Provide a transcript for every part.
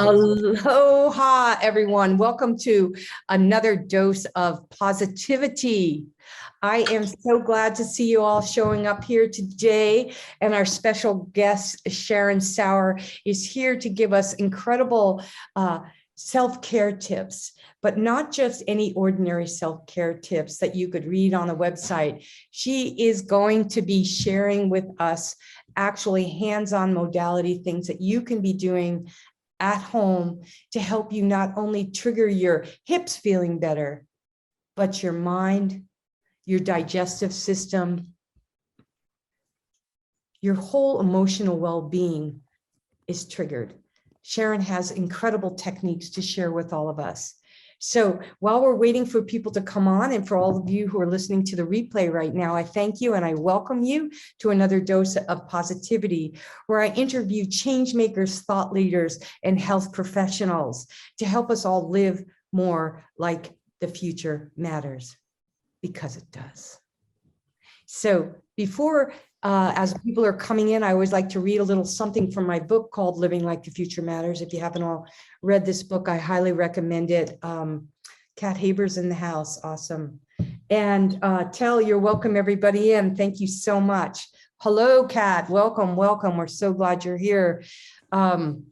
Aloha, everyone. Welcome to another dose of positivity. I am so glad to see you all showing up here today. And our special guest, Sharon Sauer, is here to give us incredible self-care tips, but not just any ordinary self-care tips that you could read on the website. She is going to be sharing with us actually hands-on modality things that you can be doing at home to help you not only trigger your hips feeling better, but your mind, your digestive system, your whole emotional well-being is triggered. Sharon has incredible techniques to share with all of us. So while we're waiting for people to come on, and for all of you who are listening to the replay right now, I thank you and I welcome you to another dose of positivity, where I interview change makers, thought leaders, and health professionals to help us all live more like the future matters, because it does. So before, as people are coming in, I always like to read a little something from my book called Living Like the Future Matters. If you haven't all read this book, I highly recommend it. Kat Haber's in the house. Awesome. And Tell, you're welcome everybody in. Thank you so much. Hello, Kat. Welcome, welcome. We're so glad you're here. I'm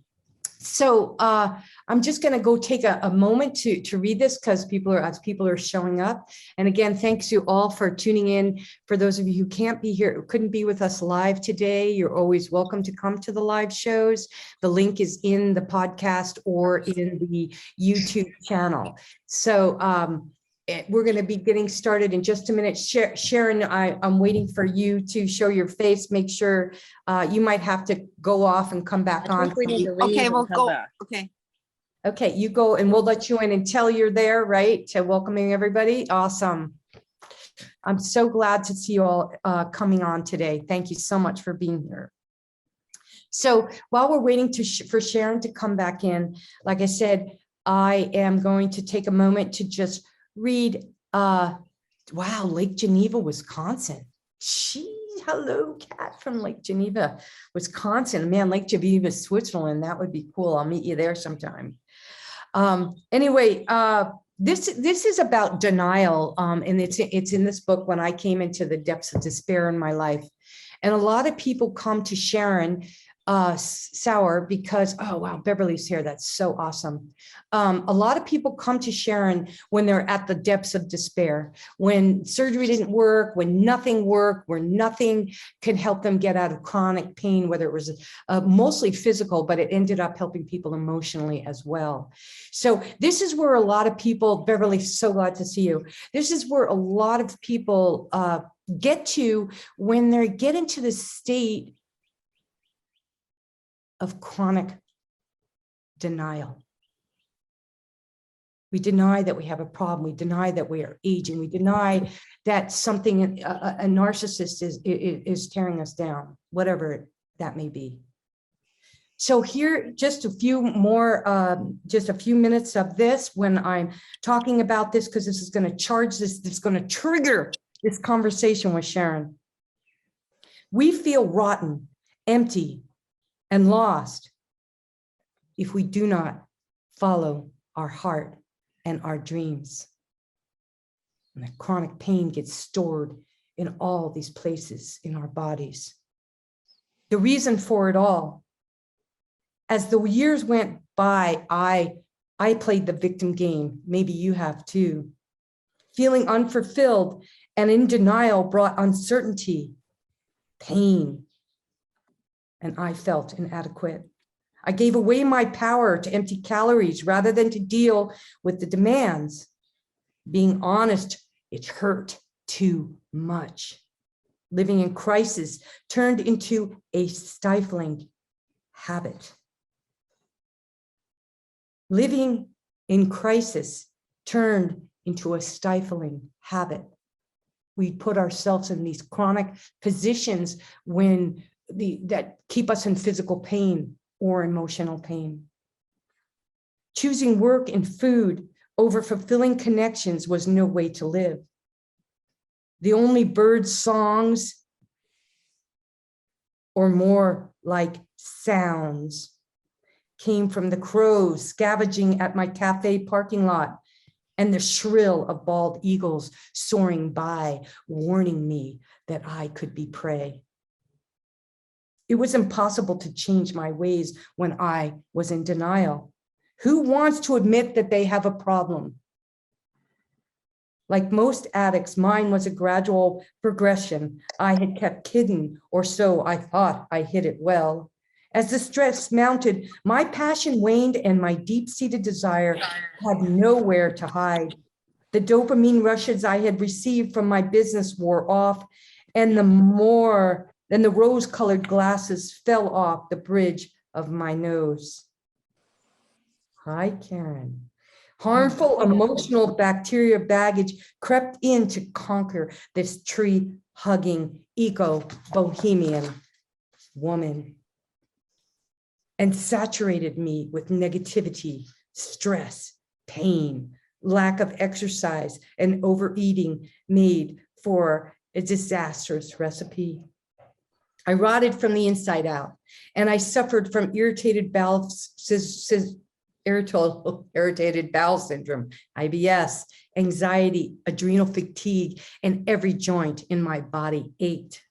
just going to go take a moment to read this, because people are showing up. And again, thanks you all for tuning in. For those of you who can't be here, couldn't be with us live today, you're always welcome to come to the live shows. The link is in the podcast or in the YouTube channel. So we're going to be getting started in just a minute. Sharon, I'm waiting for you to show your face. Make sure you might have to go off and come back on. Okay, we'll go. Back. Okay, you go and we'll let you in until you're there, right? To welcoming everybody. Awesome. I'm so glad to see you all coming on today. Thank you so much for being here. So while we're waiting for Sharon to come back in, like I said, I am going to take a moment to just read, wow, Lake Geneva, Wisconsin. Hello, Kat from Lake Geneva, Wisconsin. Man, Lake Geneva, Switzerland, that would be cool. I'll meet you there sometime. Anyway, this is about denial, and it's in this book, When I Came into the Depths of Despair in My Life. And a lot of people come to Sharon Sauer because, oh wow, Beverly's here, that's so awesome. A lot of people come to Sharon when they're at the depths of despair, when surgery didn't work, when nothing worked, where nothing could help them get out of chronic pain, whether it was mostly physical, but it ended up helping people emotionally as well. So this is where a lot of people, Beverly, so glad to see you. This is where a lot of people get to when they get into the state of chronic denial. We deny that we have a problem. We deny that we are aging. We deny that something, a narcissist is tearing us down, whatever that may be. So here, just a few more, just a few minutes of this when I'm talking about this, because this is going to charge this, it's going to trigger this conversation with Sharon. We feel rotten, empty, and lost if we do not follow our heart and our dreams. And that chronic pain gets stored in all these places in our bodies. The reason for it all, as the years went by, I played the victim game. Maybe you have too. Feeling unfulfilled and in denial brought uncertainty, pain, and I felt inadequate. I gave away my power to empty calories rather than to deal with the demands. Being honest, it hurt too much. Living in crisis turned into a stifling habit. Living in crisis turned into a stifling habit. We put ourselves in these chronic positions that keep us in physical pain or emotional pain. Choosing work and food over fulfilling connections was no way to live. The only bird songs, or more like sounds, came from the crows scavenging at my cafe parking lot and the shrill of bald eagles soaring by, warning me that I could be prey. It was impossible to change my ways when I was in denial. Who wants to admit that they have a problem? Like most addicts, mine was a gradual progression. I had kept hidden, or so I thought I hid it well. As the stress mounted, my passion waned and my deep-seated desire had nowhere to hide. The dopamine rushes I had received from my business wore off, and the rose-colored glasses fell off the bridge of my nose. Hi, Karen. Harmful emotional bacteria baggage crept in to conquer this tree-hugging, eco-bohemian woman and saturated me with negativity, stress, pain, lack of exercise, and overeating made for a disastrous recipe. I rotted from the inside out, and I suffered from irritated bowel syndrome, IBS, anxiety, adrenal fatigue, and every joint in my body ached.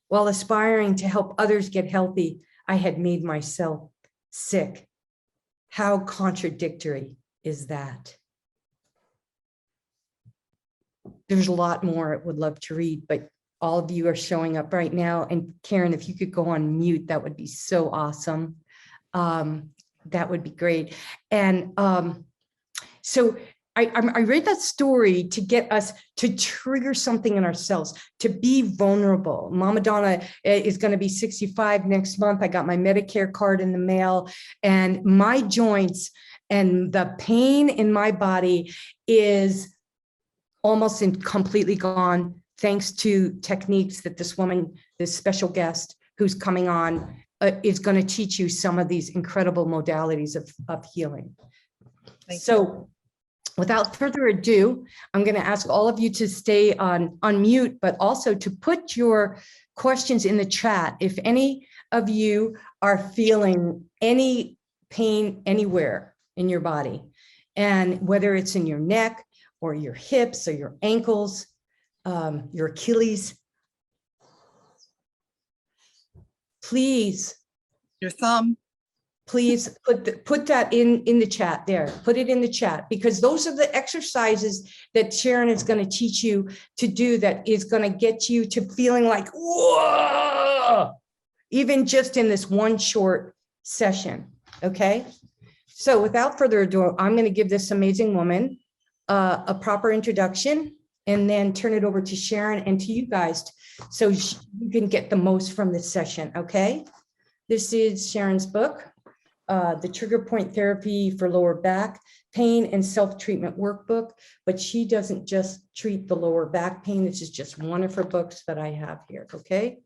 While aspiring to help others get healthy, I had made myself sick. How contradictory is that? There's a lot more I would love to read, but all of you are showing up right now. And Karen, if you could go on mute, that would be so awesome. That would be great. And so I read that story to get us to trigger something in ourselves, to be vulnerable. Mama Donna is going to be 65 next month. I got my Medicare card in the mail, and my joints and the pain in my body is almost completely gone, thanks to techniques that this woman, this special guest who's coming on, is going to teach you some of these incredible modalities of healing. So without further ado, I'm going to ask all of you to stay on mute, but also to put your questions in the chat. If any of you are feeling any pain anywhere in your body, and whether it's in your neck or your hips or your ankles, your Achilles, please. Your thumb. Please put that in the chat there. Put it in the chat, because those are the exercises that Sharon is going to teach you to do that is going to get you to feeling like, whoa, even just in this one short session. Okay. So without further ado, I'm going to give this amazing woman a proper introduction and then turn it over to Sharon and to you guys so you can get the most from this session. Okay. This is Sharon's book. The Trigger Point Therapy for Lower Back Pain and Self-Treatment Workbook, but she doesn't just treat the lower back pain. This is just one of her books that I have here, okay?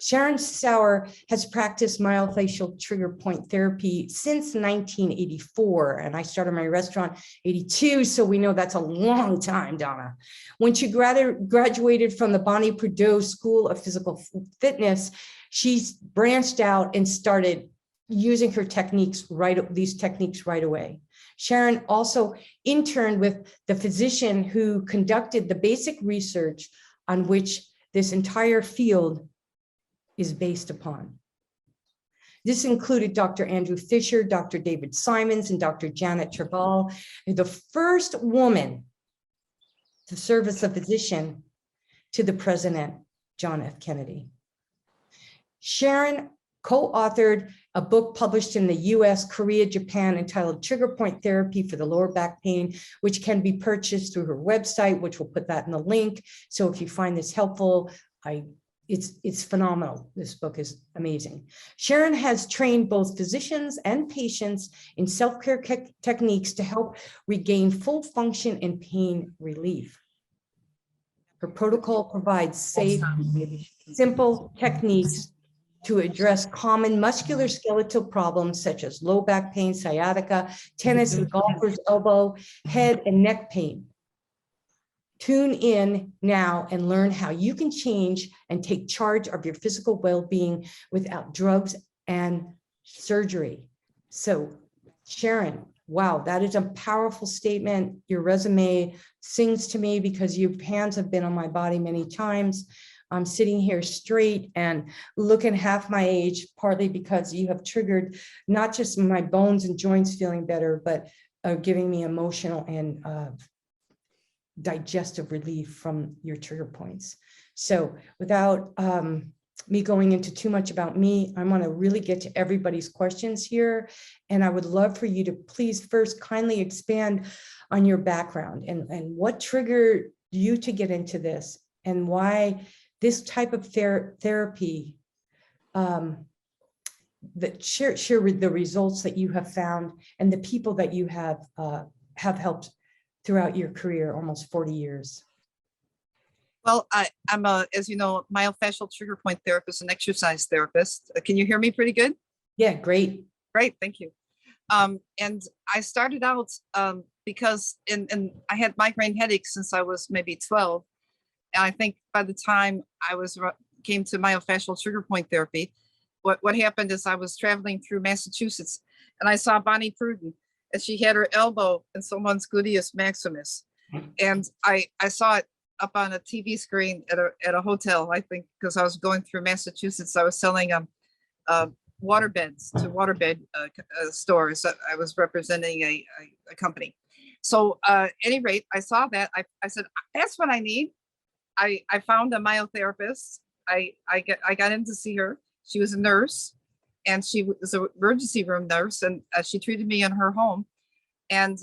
Sharon Sauer has practiced myofascial trigger point therapy since 1984, and I started my restaurant 82, so we know that's a long time, Donna. When she graduated from the Prudden School of Physical Fitness, she branched out and started using her techniques these techniques right away. Sharon also interned with the physician who conducted the basic research on which this entire field is based upon. This included Dr. Andrew Fischer, Dr. David Simons, and Dr. Janet Travell, the first woman to serve as a physician to the President, John F. Kennedy. Sharon co-authored a book published in the US, Korea, Japan, entitled Trigger Point Therapy for the Lower Back Pain, which can be purchased through her website, which we'll put that in the link. So if you find this helpful, it's phenomenal. This book is amazing. Sharon has trained both physicians and patients in self-care techniques to help regain full function and pain relief. Her protocol provides safe, simple techniques to address common musculo-skeletal problems such as low back pain, sciatica, tennis and golfer's elbow, head and neck pain. Tune in now and learn how you can change and take charge of your physical well-being without drugs and surgery. So Sharon, wow, that is a powerful statement. Your resume sings to me because your hands have been on my body many times. I'm sitting here straight and looking half my age, partly because you have triggered not just my bones and joints feeling better, but giving me emotional and digestive relief from your trigger points. So without me going into too much about me, I want to really get to everybody's questions here. And I would love for you to please first kindly expand on your background and what triggered you to get into this and why this type of therapy, that share the results that you have found and the people that you have helped throughout your career, almost 40 years. Well, I'm as you know, myofascial trigger point therapist and exercise therapist. Can you hear me pretty good? Yeah, great. Great, thank you. And I started out because I had migraine headaches since I was maybe 12. And I think by the time I came to myofascial trigger point therapy, what happened is I was traveling through Massachusetts and I saw Bonnie Prudden, and she had her elbow in someone's gluteus maximus. And I saw it up on a TV screen at a hotel, I think, because I was going through Massachusetts. I was selling water beds to waterbed stores. I was representing a company. So at any rate, I saw that. I said, that's what I need. I found a myotherapist. I got in to see her. She was a nurse, and she was an emergency room nurse, and she treated me in her home. And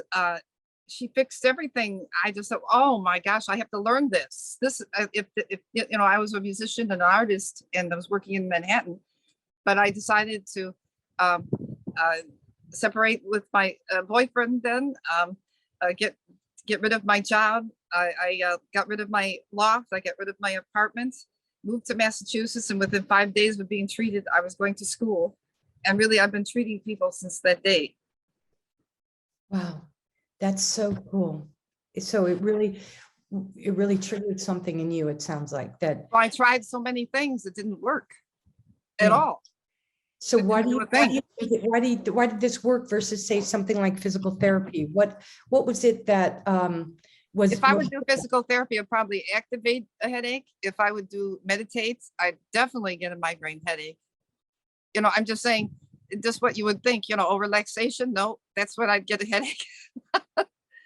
she fixed everything. I just thought, oh my gosh, I have to learn this. If you know, I was a musician and an artist, and I was working in Manhattan, but I decided to separate with my boyfriend. Then get rid of my job. I got rid of my loft. I got rid of my apartment. Moved to Massachusetts, and within 5 days of being treated, I was going to school. And really, I've been treating people since that day. Wow, that's so cool. So it really triggered something in you, it sounds like that. Well, I tried so many things, it didn't work at all. So why did this work versus, say, something like physical therapy? What was it that was? If I would do physical therapy, I'd probably activate a headache. If I would do meditate, I'd definitely get a migraine headache. You know, I'm just saying, just what you would think, you know, oh, relaxation. No, that's when I'd get a headache.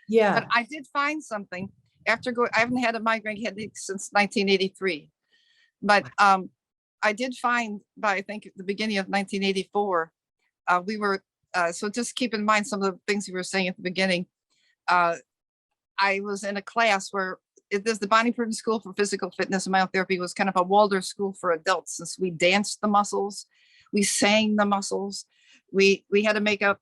Yeah. But I did find something after I haven't had a migraine headache since 1983. But I did find by, I think, the beginning of 1984, we were, so just keep in mind some of the things you were saying at the beginning. I was in a class where there's the Bonnie Prudden School for Physical Fitness and Myotherapy was kind of a Waldorf school for adults, since we danced the muscles, we sang the muscles, we had to make up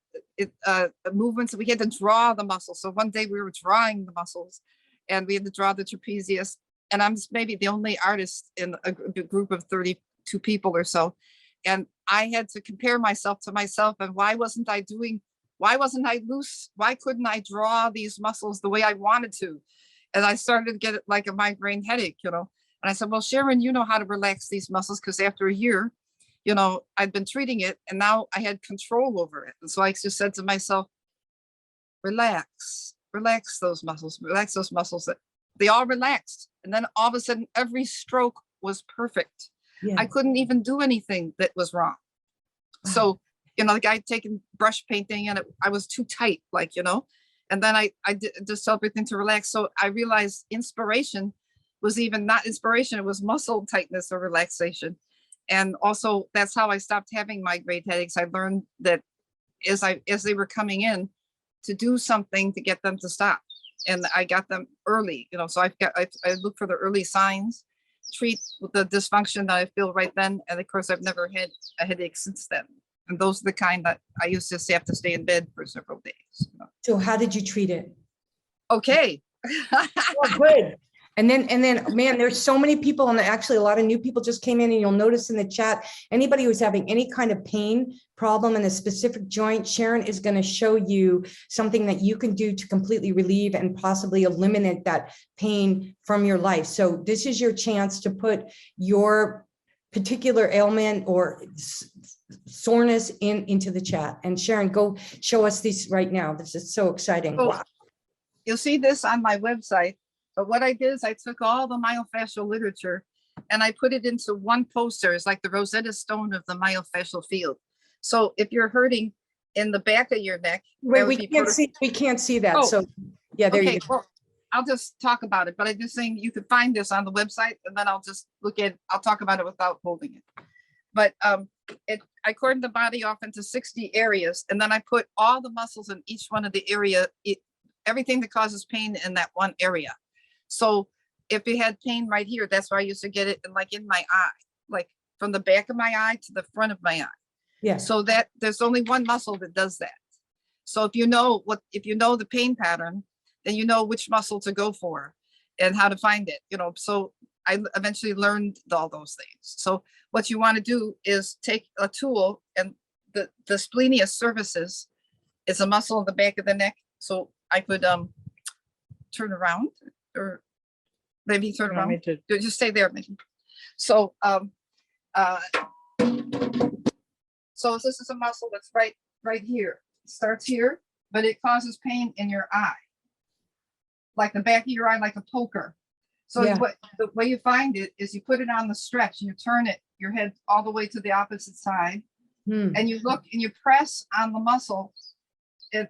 movements, we had to draw the muscles. So one day we were drawing the muscles, and we had to draw the trapezius. And I'm maybe the only artist in a group of 32 people or so. And I had to compare myself to myself, and why wasn't I loose? Why couldn't I draw these muscles the way I wanted to? And I started to get it like a migraine headache, you know. And I said, well, Sharon, you know how to relax these muscles, because after a year, you know, I'd been treating it, and now I had control over it. And so I just said to myself, relax those muscles, that they all relaxed. And then all of a sudden, every stroke was perfect. Yeah. I couldn't even do anything that was wrong. Wow. So, you know, the guy taking brush painting, and I was too tight, like, you know, and then I did just everything to relax. So I realized inspiration was even not inspiration. It was muscle tightness or relaxation. And also that's how I stopped having migraine headaches. I learned that as they were coming in, to do something to get them to stop. And I got them early, you know, so I look for the early signs, treat the dysfunction that I feel right then. And of course, I've never had a headache since then. And those are the kind that I used to have to stay in bed for several days. You know? So how did you treat it? Okay. Oh, good. And then, man, there's so many people, and actually a lot of new people just came in, and you'll notice in the chat, anybody who's having any kind of pain problem in a specific joint, Sharon is going to show you something that you can do to completely relieve and possibly eliminate that pain from your life. So this is your chance to put your particular ailment or soreness into the chat. And Sharon, go show us these right now. This is so exciting. Oh, Wow. you'll see this on my website. But what I did is I took all the myofascial literature and I put it into one poster. It's like the Rosetta Stone of the myofascial field. So if you're hurting in the back of your neck, Wait, we can't see that. Oh, so yeah, there okay, you go. well, I'll just talk about it, but I'm just saying you could find this on the website and then I'll just I'll talk about it without holding it. But I cordoned the body off into 60 areas, and then I put all the muscles in each one of the area, everything that causes pain in that one area. So if you had pain right here, that's where I used to get it in my eye, like from the back of my eye to the front of my eye. Yeah. So that there's only one muscle that does that. So if you know the pain pattern, then you know which muscle to go for and how to find it, so I eventually learned all those things. So what you want to do is take a tool, and the splenius cervicis is a muscle in the back of the neck. So I could turn around, or maybe turn around. Just stay there, maybe. So so this is a muscle that's right here. It starts here, but it causes pain in your eye, like the back of your eye, like a poker. So Yeah. the way you find it is you put it on the stretch and you turn your head all the way to the opposite side, and you look and you press on the muscle.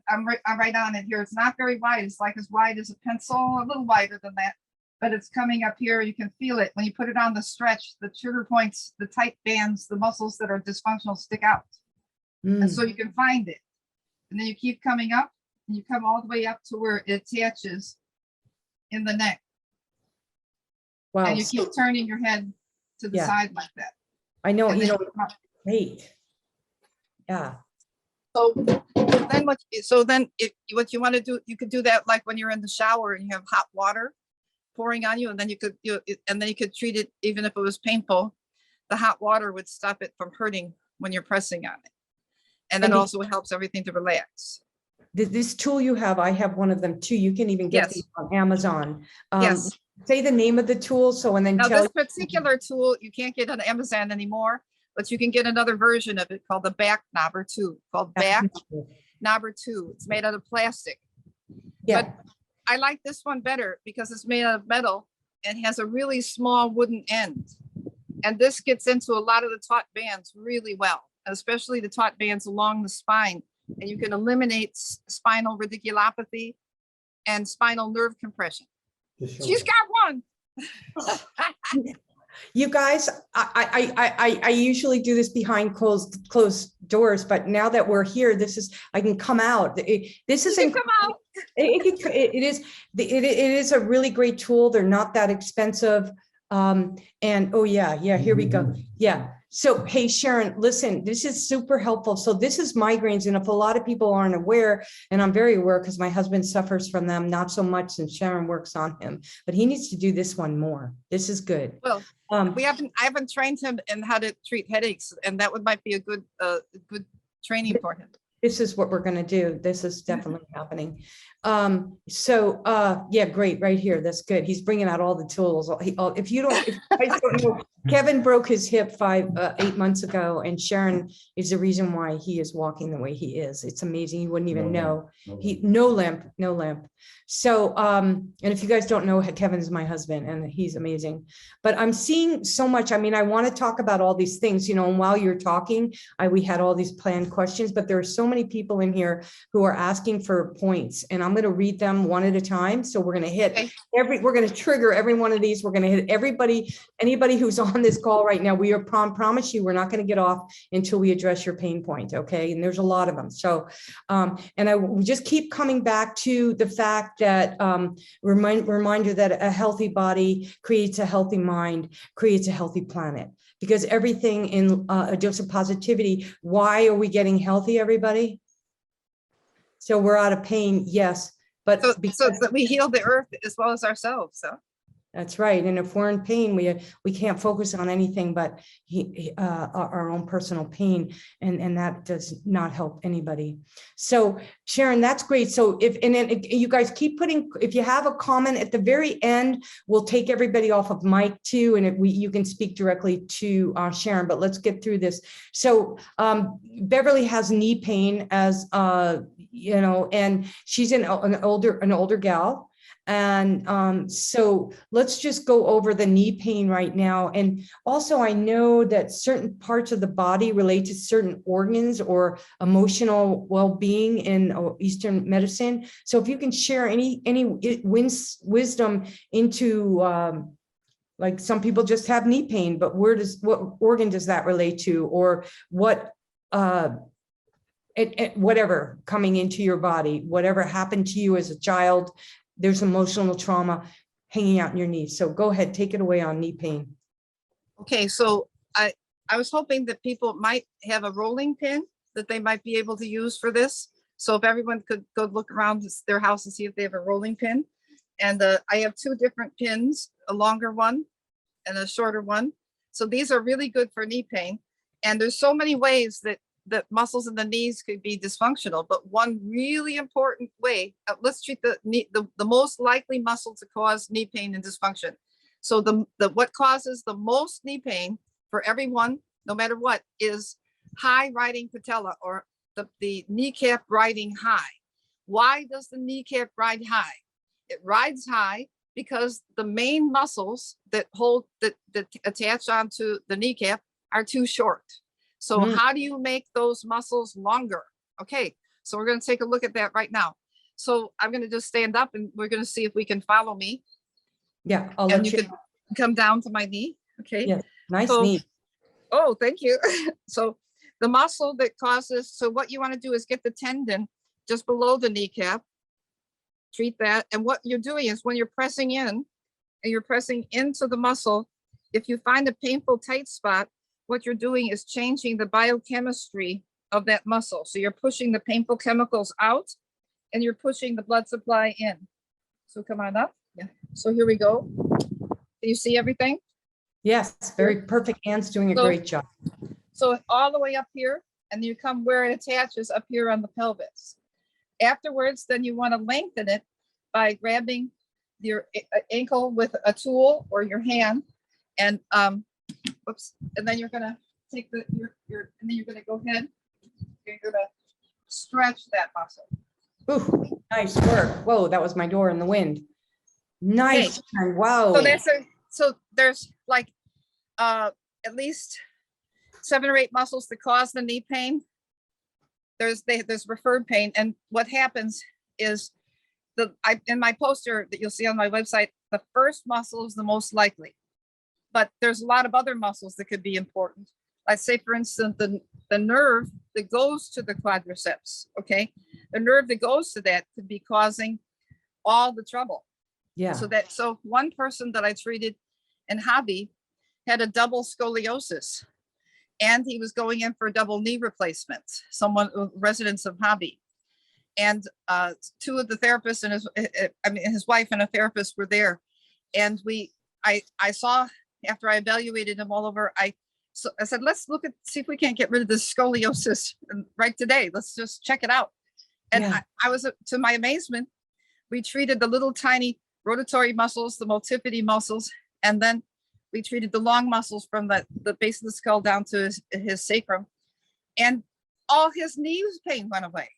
I'm right on it here. It's not very wide. It's like as wide as a pencil, a little wider than that, but it's coming up here. You can feel it when you put it on the stretch. The trigger points, the tight bands, the muscles that are dysfunctional stick out, and so you can find it. And then you keep coming up, and you come all the way up to where it attaches in the neck. Wow. And you keep turning your head to the side like that. I know, great. Yeah. So then what you want to do, you could do that like when you're in the shower and you have hot water pouring on you, and then you could treat it even if it was painful. The hot water would stop it from hurting when you're pressing on it. And then also it helps everything to relax. This tool you have, I have one of them too. You can even get these on Amazon. Yes. Say the name of the tool. So, and then now this particular tool you can't get on Amazon anymore, but you can get another version of it called the Back Knobber 2, called Back Knobber 2. It's made out of plastic. Yeah. But I like this one better because it's made out of metal and has a really small wooden end. And this gets into a lot of the taut bands really well, especially the taut bands along the spine. And you can eliminate spinal radiculopathy and spinal nerve compression. She's got one. You guys, I usually do this behind closed doors, but now that we're here, I can come out. This is come out. It is a really great tool. They're not that expensive. And oh yeah, here we go. Yeah. So, hey, Sharon, listen, this is super helpful. So this is migraines. And if a lot of people aren't aware, and I'm very aware because my husband suffers from them, not so much since Sharon works on him, but he needs to do this one more. This is good. Well, I haven't trained him in how to treat headaches, and that might be a good training for him. This is what we're going to do. This is definitely happening. Yeah, great. Right here. That's good. He's bringing out all the tools. If you guys don't know, Kevin broke his hip 8 months ago, and Sharon is the reason why he is walking the way he is. It's amazing. You wouldn't even know. No limp. So, and if you guys don't know, Kevin is my husband and he's amazing, but I'm seeing so much. I mean, I want to talk about all these things, and while you're talking, we had all these planned questions, but there are so many people in here who are asking for points, and I'm going to read them one at a time. So we're going to hit we're going to trigger every one of these. We're going to hit anybody who's on this call right now. We promise you, we're not going to get off until we address your pain point. Okay. And there's a lot of them. So, we just keep coming back to the fact that reminder that a healthy body creates a healthy mind, creates a healthy planet, because everything in a dose of positivity. Why are we getting healthy, everybody? So we're out of pain. Yes. But so that we heal the earth as well as ourselves. So That's right. And if we're in pain, we can't focus on anything but our own personal pain, and that does not help anybody. So Sharon, that's great. So you guys keep putting, if you have a comment at the very end, we'll take everybody off of mic too, and you can speak directly to Sharon. But let's get through this. So Beverly has knee pain, as you know, and she's an older gal. And so let's just go over the knee pain right now. And also, I know that certain parts of the body relate to certain organs or emotional well-being in Eastern medicine. So if you can share any wisdom into like, some people just have knee pain, but what organ does that relate to, or what whatever coming into your body, whatever happened to you as a child, there's emotional trauma hanging out in your knees. So go ahead, take it away on knee pain. Okay, so I was hoping that people might have a rolling pin that they might be able to use for this. So if everyone could go look around their house and see if they have a rolling pin. And I have two different pins, a longer one and a shorter one. So these are really good for knee pain. And there's so many ways that muscles in the knees could be dysfunctional, but one really important way, let's treat the most likely muscle to cause knee pain and dysfunction. So what causes the most knee pain for everyone, no matter what, is high riding patella, or the kneecap riding high. Why does the kneecap ride high? It rides high because the main muscles that attach onto the kneecap are too short. So how do you make those muscles longer? Okay, so we're going to take a look at that right now. So I'm going to just stand up and we're going to see if we can follow me. Yeah, and you can come down to my knee. Okay. Yeah, nice knee. Oh, thank you. So the muscle that causes, so what you want to do is get the tendon just below the kneecap, treat that. And what you're doing is when you're pressing in and you're pressing into the muscle, if you find a painful tight spot, what you're doing is changing the biochemistry of that muscle. So you're pushing the painful chemicals out and you're pushing the blood supply in. So come on up. Yeah. So here we go. Do you see everything? Yes, very perfect. Anne's doing a great job. So all the way up here, and you come where it attaches up here on the pelvis. Afterwards, then you want to lengthen it by grabbing your ankle with a tool or your hand, and whoops, and then you're gonna take and then you're gonna go ahead. You're gonna stretch that muscle. Ooh, nice work. Whoa, that was my door in the wind. Nice. Okay. Wow. So there's like at least 7 or 8 muscles that cause the knee pain. There's referred pain, and what happens is in my poster that you'll see on my website, the first muscle is the most likely, but there's a lot of other muscles that could be important. Let's say, for instance, the nerve that goes to the quadriceps. Okay, the nerve that goes to that could be causing all the trouble. Yeah. So one person that I treated in Hobby had a double scoliosis, and he was going in for a double knee replacement. Residents of Hobby, and 2 of the therapists and his wife and a therapist were there, and I saw, after I evaluated him all over, I said, let's see if we can't get rid of this scoliosis right today. Let's just check it out. And yeah. I was, to my amazement, we treated the little tiny rotatory muscles, the multifidi muscles, and then we treated the long muscles from the base of the skull down to his sacrum, and all his knee pain went away.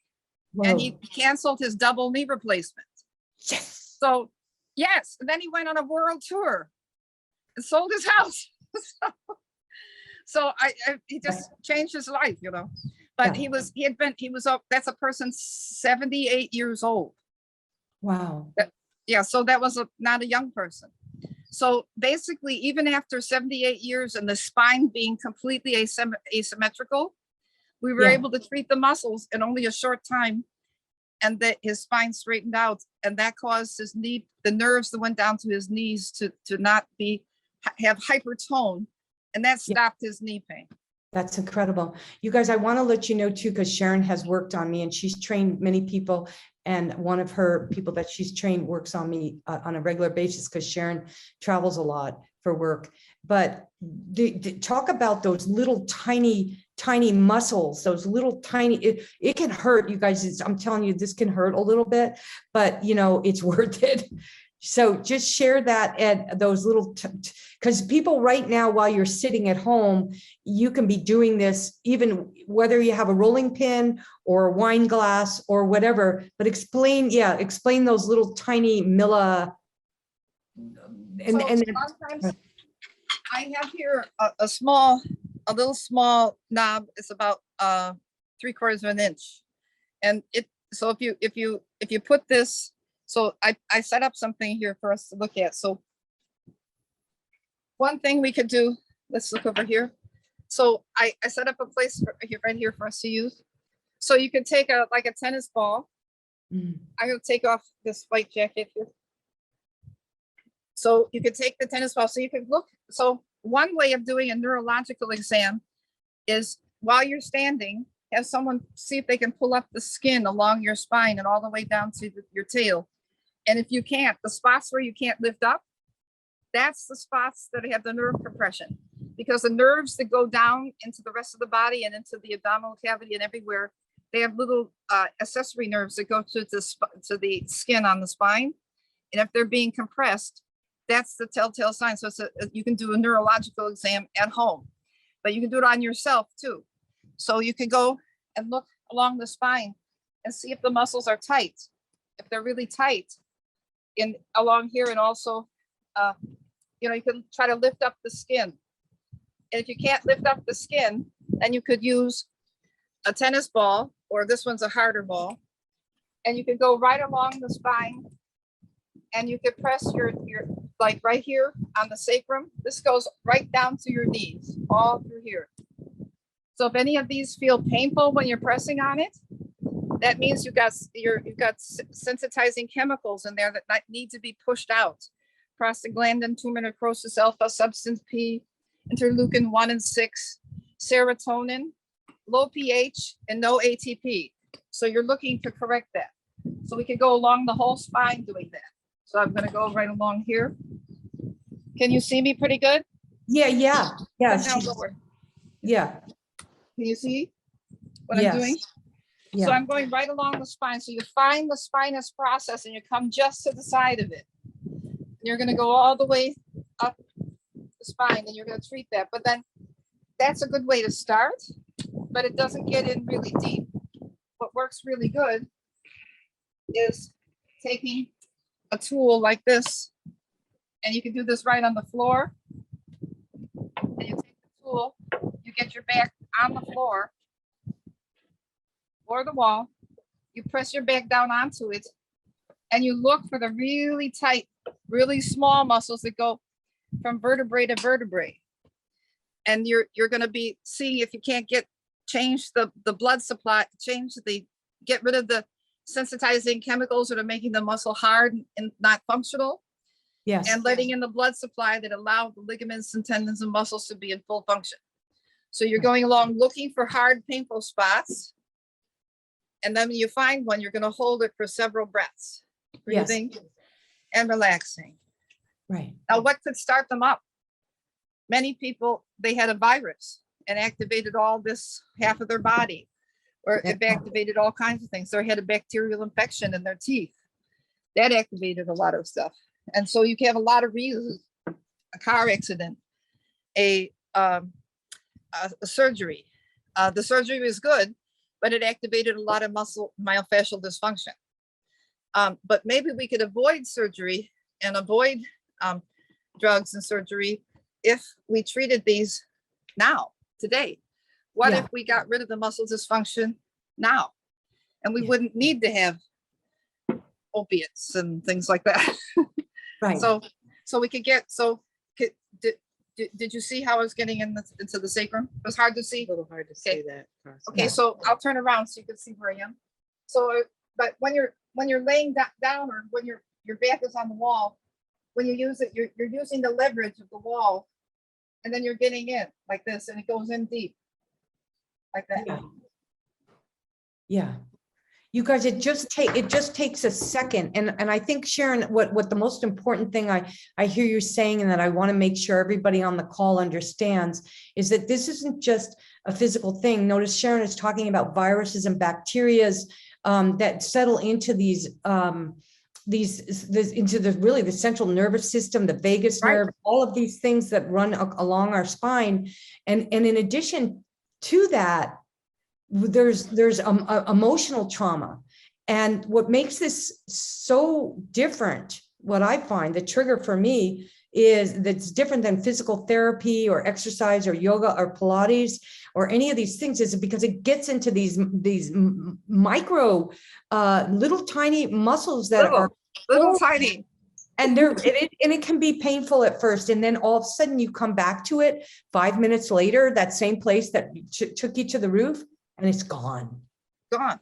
Whoa. And he canceled his double knee replacement. Yes. So yes, and then he went on a world tour and sold his house. So he just changed his life, you know. But yeah. That's a person 78 years old. Wow. Yeah, so that was not a young person. So basically, even after 78 years and the spine being completely asymmetrical, we were able to treat the muscles in only a short time, and that his spine straightened out, and that caused his knee, the nerves that went down to his knees to not have hypertone, and that stopped his knee pain. That's incredible. You guys, I want to let you know too, because Sharon has worked on me and she's trained many people. And one of her people that she's trained works on me on a regular basis because Sharon travels a lot for work. But talk about those little tiny muscles, those little tiny, it can hurt, you guys. I'm telling you, this can hurt a little bit, but you know, it's worth it. So just share that at those little, because people right now, while you're sitting at home, you can be doing this, even whether you have a rolling pin or a wine glass or whatever, but explain those little tiny Sometimes I have here a little small knob. It's about 3/4 of an inch. And so if you put this, so I set up something here for us to look at. So one thing we could do, let's look over here. So I set up a place right here for us to use. So you can take like a tennis ball. I'm going to take off this white jacket here. So you could take the tennis ball. So you could look. So one way of doing a neurological exam is while you're standing, have someone see if they can pull up the skin along your spine and all the way down to your tail. And if you can't, the spots where you can't lift up, that's the spots that have the nerve compression, because the nerves that go down into the rest of the body and into the abdominal cavity and everywhere, they have little accessory nerves that go to the skin on the spine. And if they're being compressed, that's the telltale sign. So you can do a neurological exam at home, but you can do it on yourself too. So you can go and look along the spine and see if the muscles are tight. If they're really tight along here, and also, you can try to lift up the skin. And if you can't lift up the skin, then you could use a tennis ball, or this one's a harder ball, and you could go right along the spine, and you could press your like right here on the sacrum. This goes right down to your knees, all through here. So if any of these feel painful when you're pressing on it, that means you've got sensitizing chemicals in there that need to be pushed out. Prostaglandin, tumor necrosis alpha, substance P, interleukin 1 and 6, serotonin, low pH, and no ATP. So you're looking to correct that. So we can go along the whole spine doing that. So I'm going to go right along here. Can you see me pretty good? Yeah. Now lower. Yeah. Can you see what I'm doing? Yeah. So I'm going right along the spine. So you find the spinous process and you come just to the side of it. You're going to go all the way up the spine and you're going to treat that. But then that's a good way to start, but it doesn't get in really deep. What works really good is taking a tool like this, and you can do this right on the floor. And you take the tool, you get your back on the floor or the wall, you press your back down onto it, and you look for the really tight, really small muscles that go from vertebrae to vertebrae. And you're going to be seeing if you can't change the blood supply, get rid of the sensitizing chemicals that are making the muscle hard and not functional. Yes. And letting in the blood supply that allow the ligaments and tendons and muscles to be in full function. So you're going along looking for hard, painful spots. And then when you find one, you're going to hold it for several breaths, breathing and relaxing. Right. Now, what could start them up? Many people, they had a virus and activated all this half of their body, or it activated all kinds of things. They had a bacterial infection in their teeth. That activated a lot of stuff. And so you can have a lot of reasons: a car accident, a surgery. The surgery was good, but it activated a lot of muscle myofascial dysfunction. But maybe we could avoid surgery and avoid drugs and surgery if we treated these now, today. What if we got rid of the muscle dysfunction now? And we wouldn't need to have opiates and things like that. Right. So we could get, did you see how I was getting into the sacrum? It was hard to see. A little hard to see that process. Okay, so I'll turn around so you can see where I am. So, but when you're laying down, or when your back is on the wall, when you use it, you're using the leverage of the wall, and then you're getting in like this, and it goes in deep. like that. Yeah. Yeah. You guys, it just takes a second. And I think, Sharon, what the most important thing I hear you saying, and that I want to make sure everybody on the call understands, is that this isn't just a physical thing. Notice Sharon is talking about viruses and bacterias that settle into these into the central nervous system, the vagus nerve, all of these things that run along our spine. And in addition to that, there's emotional trauma. And what makes this so different, what I find the trigger for me, is that's different than physical therapy or exercise or yoga or Pilates or any of these things, is because it gets into these micro little tiny muscles that are little tiny. And it can be painful at first. And then all of a sudden you come back to it 5 minutes later, that same place that took you to the roof, and it's gone. Gone.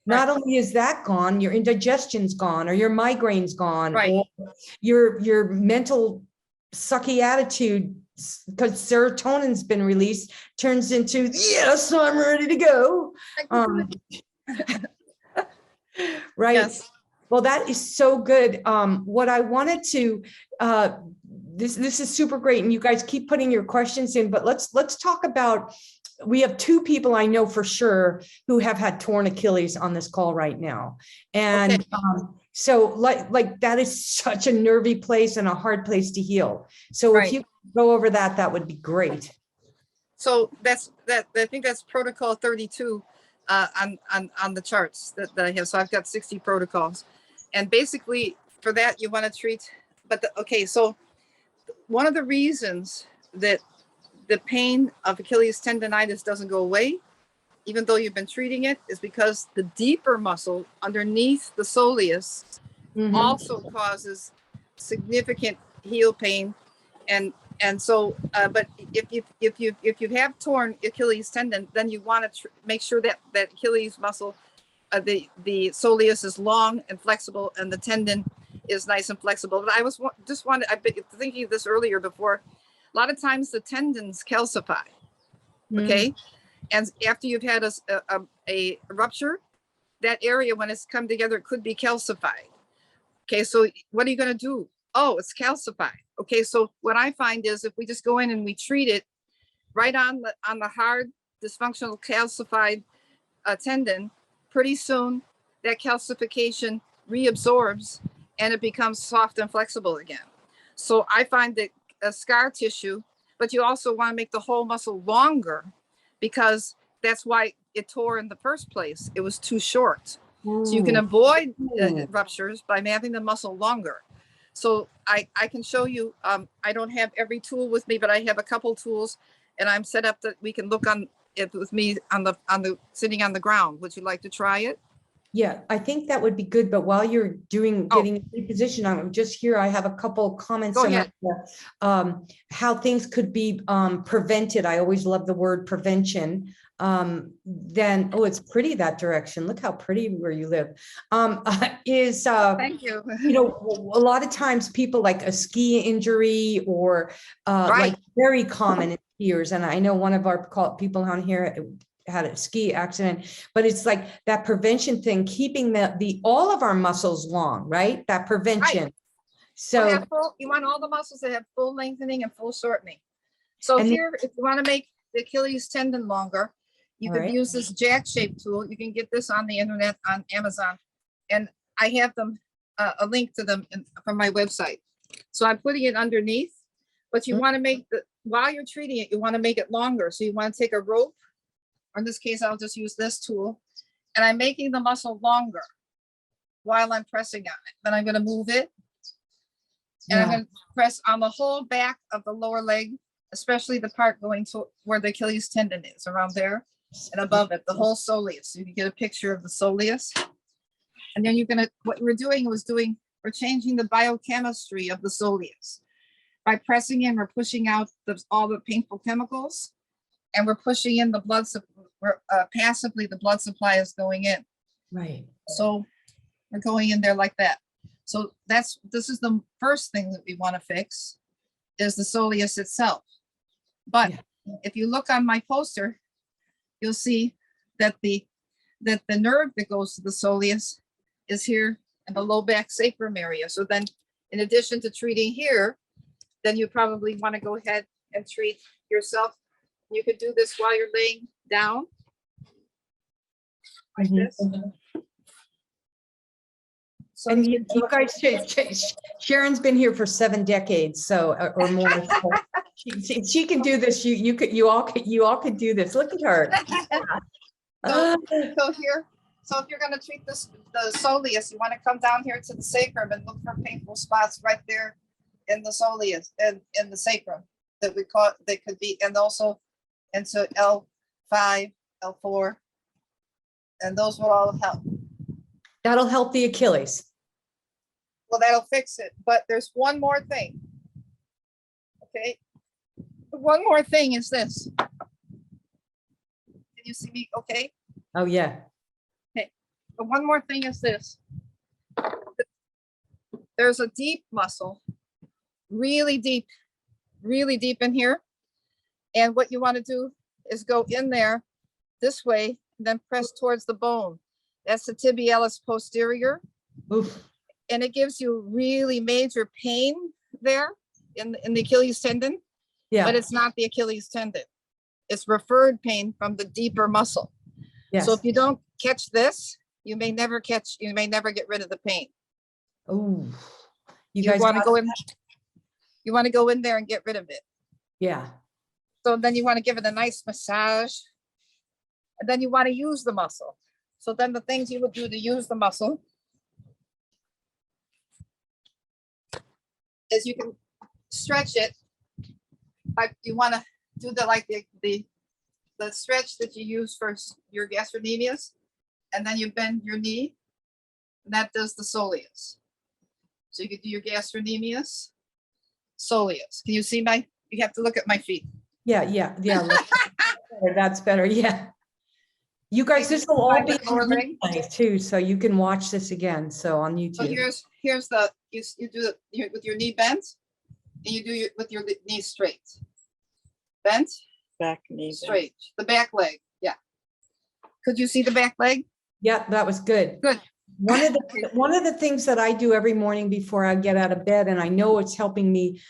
Not only is that gone, your indigestion's gone, or your migraine's gone, or your mental sucky attitude, because serotonin's been released, turns into, yes, I'm ready to go. Right. Yes. Well, that is so good. What I wanted to, this is super great, and you guys keep putting your questions in, but let's talk about, we have two people I know for sure who have had torn Achilles on this call right now. And so like that is such a nervy place and a hard place to heal. So if you go over that, that would be great. So I think that's protocol 32 on the charts that I have. So I've got 60 protocols. And basically for that, you want to treat, so one of the reasons that the pain of Achilles tendonitis doesn't go away, even though you've been treating it, is because the deeper muscle underneath the soleus also causes significant heel pain. And so, but if you have torn Achilles tendon, then you want to make sure that Achilles muscle, the soleus is long and flexible, and the tendon is nice and flexible. But I've been thinking of this earlier before. A lot of times the tendons calcify, okay? And after you've had a rupture, that area, when it's come together, it could be calcified. Okay, so what are you going to do? Oh, it's calcified. Okay, so what I find is if we just go in and we treat it right on the hard, dysfunctional, calcified tendon, pretty soon that calcification reabsorbs and it becomes soft and flexible again. So I find that scar tissue, but you also want to make the whole muscle longer, because that's why it tore in the first place. It was too short. So you can avoid ruptures by having the muscle longer. So I can show you, I don't have every tool with me, but I have a couple tools, and I'm set up that we can look on it with me on the sitting on the ground. Would you like to try it? Yeah, I think that would be good. But while you're getting in reposition, I'm just here. I have a couple comments on how things could be prevented. I always love the word prevention. Then, it's pretty that direction. Look how pretty where you live. Thank you. A lot of times people like a ski injury or like very common in skiers. And I know one of our people on here had a ski accident, but it's like that prevention thing, keeping all of our muscles long, right? That prevention. So you want all the muscles that have full lengthening and full shortening. So here, if you want to make the Achilles tendon longer, you could use this jack shape tool. You can get this on the internet on Amazon, and I have them a link to them from my website. So I'm putting it underneath, but you want to make while you're treating it, you want to make it longer. So you want to take a rope, or in this case, I'll just use this tool, and I'm making the muscle longer while I'm pressing on it. Then I'm going to move it, and I'm going to press on the whole back of the lower leg, especially the part going to where the Achilles tendon is, around there and above it, the whole soleus. So you can get a picture of the soleus. And then what we're changing the biochemistry of the soleus. By pressing in, we're pushing out all the painful chemicals, and we're pushing in the blood passively the blood supply is going in. Right. So we're going in there like that. So this is the first thing that we want to fix, is the soleus itself. But if you look on my poster, you'll see that the nerve that goes to the soleus is here in the low back sacrum area. So then, in addition to treating here, then you probably want to go ahead and treat yourself. You could do this while you're laying down, like this. So And you guys, Sharon's been here for 7 decades, so or more. So she can do this. You all could do this. Look at her. So here, so if you're going to treat the soleus, you want to come down here to the sacrum and look for painful spots right there in the soleus and in the sacrum that we call, they could be, and also into L5, L4, and those will all help. That'll help the Achilles. Well, that'll fix it. But there's one more thing. Okay. One more thing is this. Can you see me? Okay. Oh, yeah. Okay. But one more thing is this. There's a deep muscle, really deep in here. And what you want to do is go in there this way, and then press towards the bone. That's the tibialis posterior. Oof. And it gives you really major pain there in the Achilles tendon. Yeah. But it's not the Achilles tendon. It's referred pain from the deeper muscle. Yes. So if you don't catch this, you may never get rid of the pain. Oh, You want to go in. You want to go in there and get rid of it. Yeah. So then you want to give it a nice massage. And then you want to use the muscle. So then the things you would do to use the muscle is you can stretch it. Like you want to do the stretch that you use for your gastrocnemius, and then you bend your knee, and that does the soleus. So you could do your gastrocnemius, soleus. Can you see you have to look at my feet. Yeah. That's better. Yeah. You guys, this will all be on replay too, so you can watch this again. So on YouTube. So here's the you do it with your knee bent, and you do with your knee straight. Bent, Back knee straight. The back leg. Yeah. Could you see the back leg? Yeah, that was good. Good. One of the things that I do every morning before I get out of bed, and I know it's helping me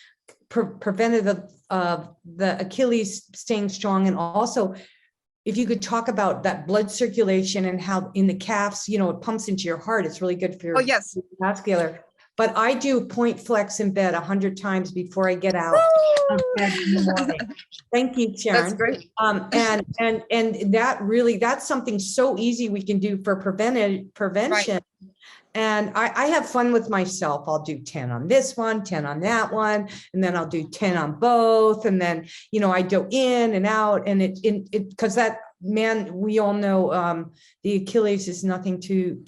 preventative of the Achilles staying strong, and also if you could talk about that blood circulation and how in the calves, it pumps into your heart. It's really good for your vascular. But I do point flex in bed 100 times before I get out of bed in the morning. Thank you, Sharon. That's great. And that's something so easy we can do for prevention. Right. And I have fun with myself. I'll do 10 on this one, 10 on that one, and then I'll do 10 on both. And then, I go in and out, and because that, man, we all know the Achilles is nothing to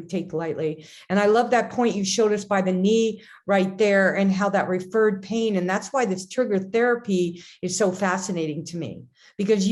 take lightly. And I love that point you showed us by the knee right there, and how that referred pain. And that's why this trigger therapy is so fascinating to me, because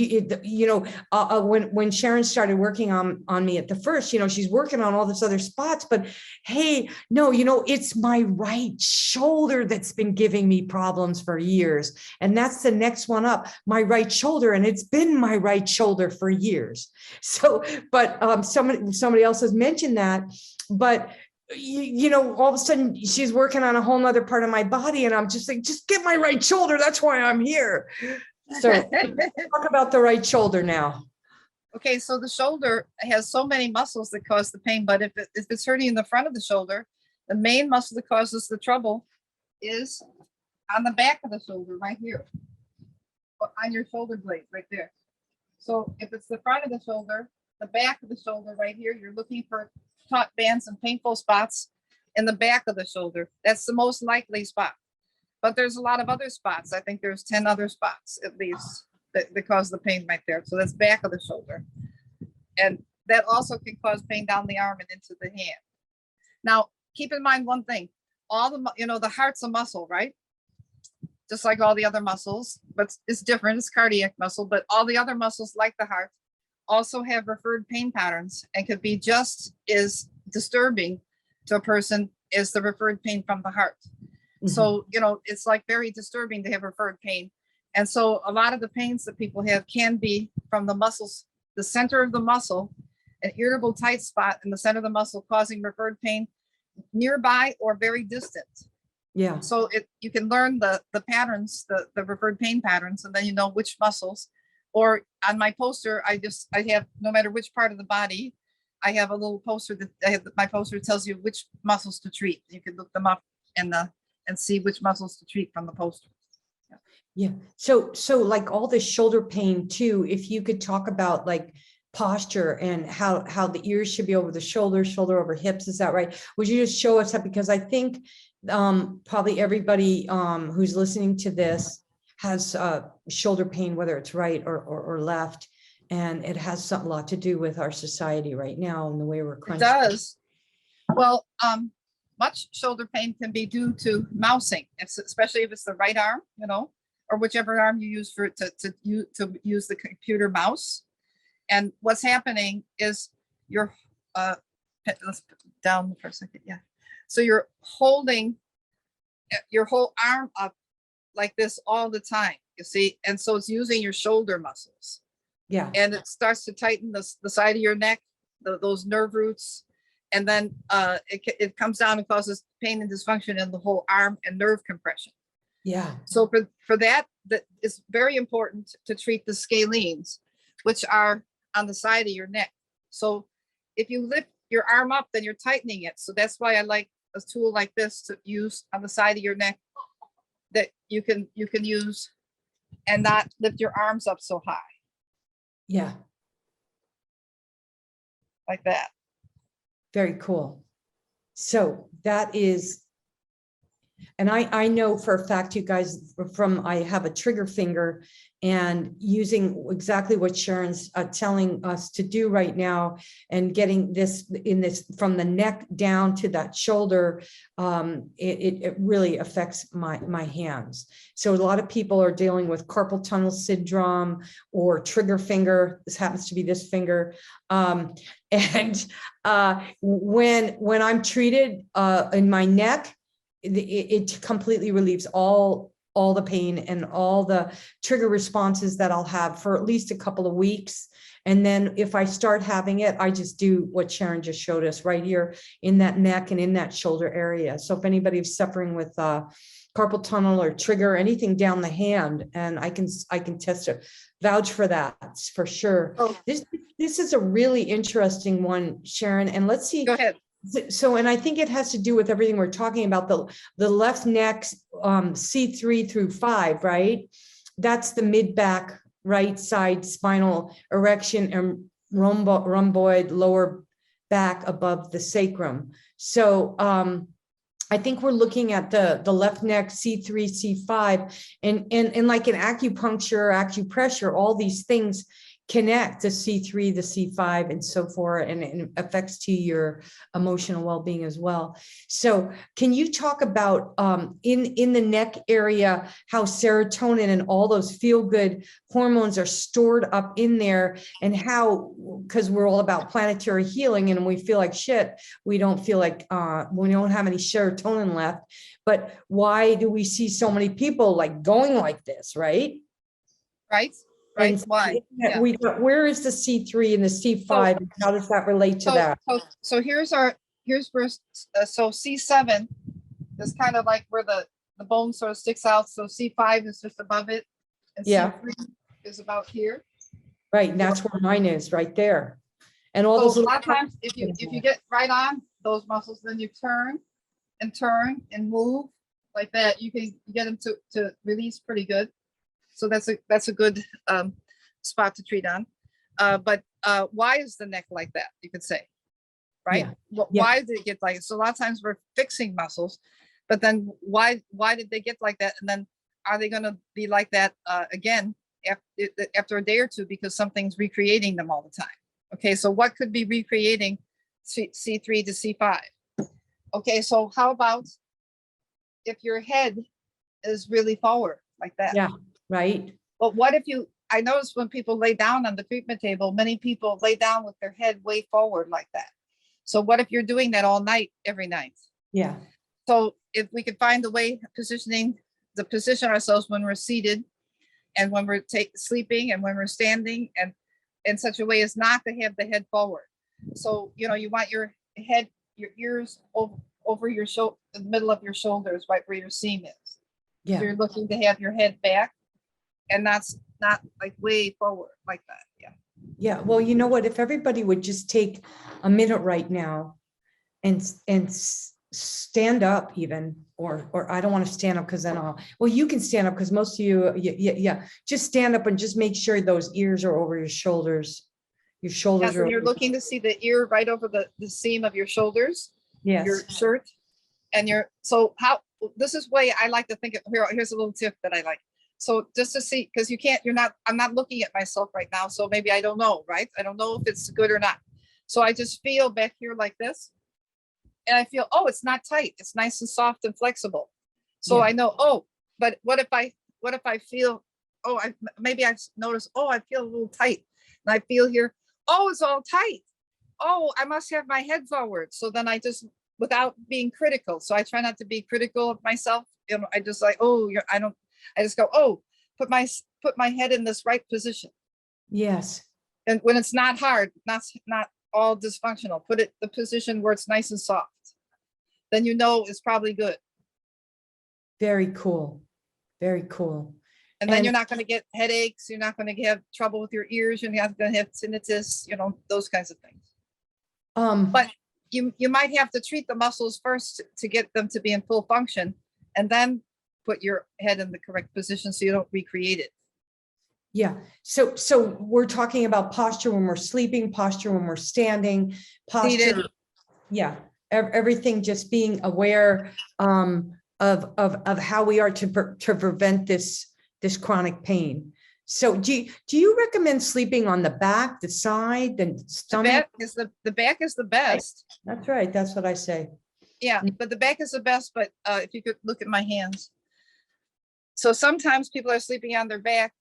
when Sharon started working on me at the first, she's working on all this other spots, but hey, no, it's my right shoulder that's been giving me problems for years. And that's the next one up, my right shoulder. And it's been my right shoulder for years. So, but somebody else has mentioned that, but all of a sudden she's working on a whole nother part of my body. And I'm just like, just get my right shoulder. That's why I'm here. So talk about the right shoulder now. Okay, so the shoulder has so many muscles that cause the pain, but if it's hurting in the front of the shoulder, the main muscle that causes the trouble is on the back of the shoulder, right here, on your shoulder blade, right there. So if it's the front of the shoulder, the back of the shoulder right here, you're looking for taut bands and painful spots in the back of the shoulder. That's the most likely spot. But there's a lot of other spots. I think there's 10 other spots at least that cause the pain right there. So that's back of the shoulder. And that also can cause pain down the arm and into the hand. Now, keep in mind one thing. The heart's a muscle, right? Just like all the other muscles, but it's different. It's cardiac muscle, but all the other muscles like the heart also have referred pain patterns and could be just as disturbing to a person as the referred pain from the heart. Mm-hmm. So, it's like very disturbing to have referred pain. And so a lot of the pains that people have can be from the muscles, the center of the muscle, an irritable tight spot in the center of the muscle causing referred pain nearby or very distant. Yeah. So you can learn the patterns, the referred pain patterns, and then you know which muscles. Or on my poster, I have, no matter which part of the body, I have a little poster my poster tells you which muscles to treat. You can look them up and see which muscles to treat from the poster. Yeah. So like all the shoulder pain too, if you could talk about like posture and how the ears should be over the shoulder over hips, is that right? Would you just show us that? Because I think probably everybody who's listening to this has shoulder pain, whether it's right or left. And it has a lot to do with our society right now and the way we're crunching. It does. Well, much shoulder pain can be due to mousing, especially if it's the right arm, or whichever arm you use to use the computer mouse. And what's happening is let's put down for a second. Yeah. So you're holding your whole arm up like this all the time, you see? And so it's using your shoulder muscles. Yeah. And it starts to tighten the side of your neck, those nerve roots. And then it comes down and causes pain and dysfunction in the whole arm and nerve compression. Yeah. So for that it's very important to treat the scalenes, which are on the side of your neck. So if you lift your arm up, then you're tightening it. So that's why I like a tool like this to use on the side of your neck that you can use and not lift your arms up so high. Yeah. Like that. Very cool. So that is, and I know for a fact, you guys, I have a trigger finger, and using exactly what Sharon's telling us to do right now and getting this from the neck down to that shoulder, it really affects my hands. So a lot of people are dealing with carpal tunnel syndrome or trigger finger. This happens to be this finger. And when I'm treated in my neck, it completely relieves all the pain and all the trigger responses that I'll have for at least a couple of weeks. And then if I start having it, I just do what Sharon just showed us right here in that neck and in that shoulder area. So if anybody's suffering with carpal tunnel or trigger, anything down the hand, and I can test it, vouch for that for sure. Oh. This is a really interesting one, Sharon, and let's see. Go ahead. So, and I think it has to do with everything we're talking about, the left neck, C3 through 5, right? That's the mid-back right side spinal erection and rhomboid lower back above the sacrum. So I think we're looking at the left neck, C3, C5, and like in acupuncture, acupressure, all these things connect the C3, the C5, and so forth, and it affects to your emotional well-being as well. So can you talk about in the neck area, how serotonin and all those feel-good hormones are stored up in there, and how, because we're all about planetary healing and we feel like shit, we don't feel like we don't have any serotonin left, but why do we see so many people like going like this, right? Right. Right. And Why? Yeah. Where is the C3 and the C5? And how does that relate to that? So here's where so C7 is kind of like where the bone sort of sticks out. So C5 is just above it, and Yeah. C3 is about here. Right, and that's where mine is, right there. And all those So a little lot of times, if you get right on those muscles, then you turn and move like that. You can get them to release pretty good. So that's a good spot to treat on. But why is the neck like that? You could say, right? Yeah. Why did it get like, so a lot of times we're fixing muscles, but then why did they get like that? And then are they going to be like that again after a day or two, because something's recreating them all the time? Okay, so what could be recreating C3 to C5? Okay, so how about if your head is really forward like that? Yeah, right. But what if I notice when people lay down on the treatment table, many people lay down with their head way forward like that. So what if you're doing that all night, every night? Yeah. So if we could find a way to position ourselves when we're seated, and when we're sleeping and when we're standing, and in such a way as not to have the head forward. So, you know, you want your head, your ears over your shoulder, the middle of your shoulders, right where your seam is. Yeah. So you're looking to have your head back, and that's not like way forward like that. Yeah. Yeah. Well, you know what? If everybody would just take a minute right now and stand up even, or I don't want to stand up because then well, you can stand up because most of you, yeah, just stand up and just make sure those ears are over your shoulders. Your shoulders So are you're looking to see the ear right over the seam of your shoulders, yes. your shirt, and this is way I like to think of, here's a little tip that I like. So just to see, because I'm not looking at myself right now. So maybe I don't know, right? I don't know if it's good or not. So I just feel back here like this. And I feel, oh, it's not tight. It's nice and soft and flexible. So Yeah. I know, oh, but what if I feel, oh, maybe I've noticed, oh, I feel a little tight. And I feel here, oh, it's all tight. Oh, I must have my head forward. So then I just, without being critical. So I try not to be critical of myself. You know, I just like, oh, I just go, oh, put my head in this right position. Yes. And when it's not hard, not all dysfunctional, put it the position where it's nice and soft. Then you know it's probably good. Very cool. Very cool. And then you're not going to get headaches. You're not going to have trouble with your ears. You're not going to have tinnitus, you know, those kinds of things. But you might have to treat the muscles first to get them to be in full function, and then put your head in the correct position so you don't recreate it. Yeah. So we're talking about posture when we're sleeping, posture when we're standing, posture. Seated. Yeah. Everything, just being aware of how we are to prevent this chronic pain. So do you recommend sleeping on the back, the side, the stomach? The back is the best. That's right. That's what I say. Yeah, but the back is the best. But if you could look at my hands. So sometimes people are sleeping on their back,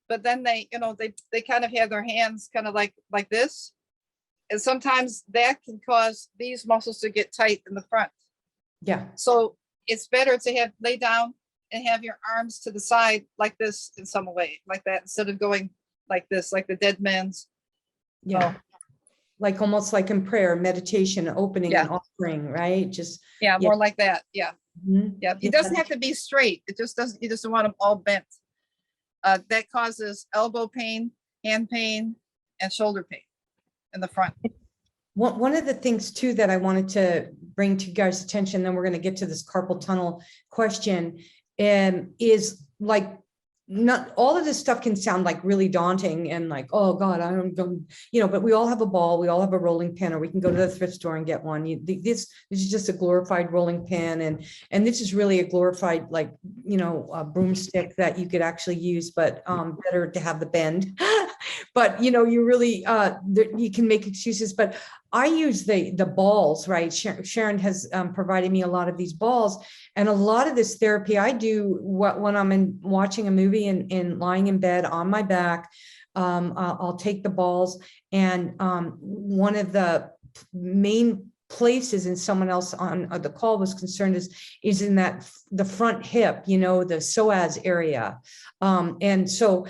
but then they kind of have their hands kind of like this. And sometimes that can cause these muscles to get tight in the front. Yeah. So it's better to lay down and have your arms to the side like this in some way, like that, instead of going like this, like the dead man's. Yeah. Like almost like in prayer, meditation, opening and offering, right? Just more like that. Yeah. Mm-hmm. Yeah. It doesn't have to be straight. It just doesn't, you just want them all bent. That causes elbow pain, hand pain, and shoulder pain in the front. One of the things too that I wanted to bring to you guys' attention, then we're going to get to this carpal tunnel question, is like, not all of this stuff can sound like really daunting and like, oh God, I don't, but we all have a ball, we all have a rolling pin, or we can go to the thrift store and get one. This is just a glorified rolling pin, and this is really a glorified, like, a broomstick that you could actually use, but better to have the bend. But you really you can make excuses, but I use the balls, right? Sharon has provided me a lot of these balls, and a lot of this therapy I do when I'm watching a movie and lying in bed on my back. I'll take the balls, and one of the main places, and someone else on the call was concerned, is in the front hip, the psoas area, and so.